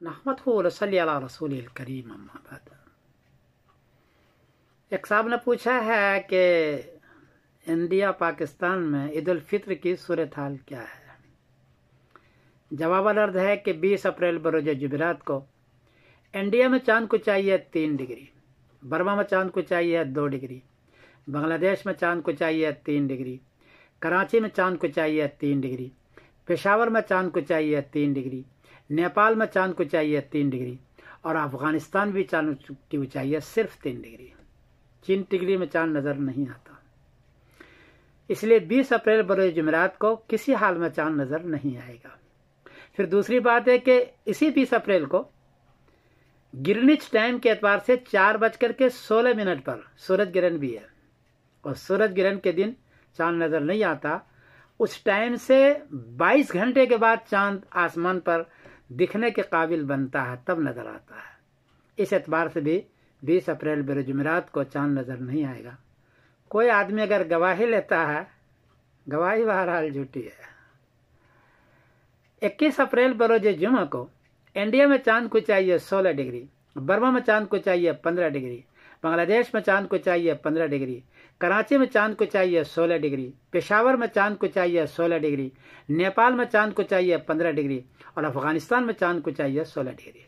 नहमदहु व नसल्ली अला रसूलिल करीम, अम्मा बाद। एक साहब ने पूछा है कि इंडिया पाकिस्तान में ईद उल फित्र की सूरत हाल क्या है। जवाब अर्ज है कि 20 अप्रैल बरोज जुमेरात को इंडिया में चांद को चाहिए 3 डिग्री, बर्मा में चांद को चाहिए 2 डिग्री, बांग्लादेश में चांद को चाहिए 3 डिग्री, कराची में चांद को चाहिए 3 डिग्री, पेशावर में चांद को चाहिए 3 डिग्री, नेपाल में चांद को चाहिए 3 डिग्री और अफगानिस्तान भी चांद की ऊंचाई है सिर्फ 3 डिग्री। 3 डिग्री में चांद नजर नहीं आता। इसलिए 20 अप्रैल बरोज जुमेरात को किसी हाल में चांद नजर नहीं आएगा। फिर दूसरी बात है कि इसी 20 अप्रैल को ग्रीनिच टाइम के एतबार से 4:16 पर सूरज ग्रहण भी है और सूरज ग्रहण के दिन चांद नजर नहीं आता। उस टाइम से 22 घंटे के बाद चांद आसमान पर दिखने के काबिल बनता है, तब नजर आता है। इस एतबार से भी 20 अप्रैल बरोज जुमेरात को चांद नजर नहीं आएगा। कोई आदमी अगर गवाही लेता है, गवाही बहरहाल झूठी है। 21 अप्रैल बरोज जुमा को इंडिया में चांद को चाहिए 16 डिग्री, बर्मा में चांद को चाहिए 15 डिग्री, बांग्लादेश में चांद को चाहिए 15 डिग्री, कराची में चांद को चाहिए 16 डिग्री, पेशावर में चांद को चाहिए 16 डिग्री, नेपाल में चांद को चाहिए 15 डिग्री और अफगानिस्तान में चांद को चाहिए 16 डिग्री।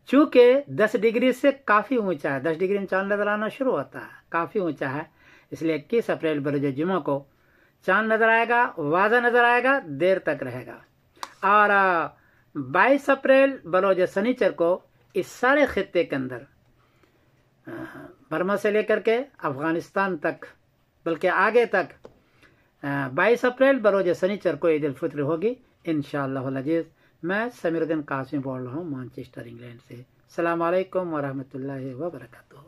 चूंकि 10 डिग्री से काफी ऊंचा है, 10 डिग्री में चांद नजर आना शुरू होता है, काफी ऊंचा है, इसलिए 21 अप्रैल बरोज जुमा को चांद नजर आएगा, वाज़ा नजर आएगा, देर तक रहेगा। और 22 अप्रैल बरोज शनिचर को इस सारे खित्ते के अंदर बर्मा से लेकर के अफगानिस्तान तक, बल्कि आगे तक 22 अप्रैल बरोज शनिचर को ईद उल फित्र होगी इंशाअल्लाह अज़ीज़। मैं समीरुद्दीन कासिम बोल रहा हूँ मैनचेस्टर इंग्लैंड से। अस्सलाम वालेकुम व रहमतुल्लाहि व बरकातुहू।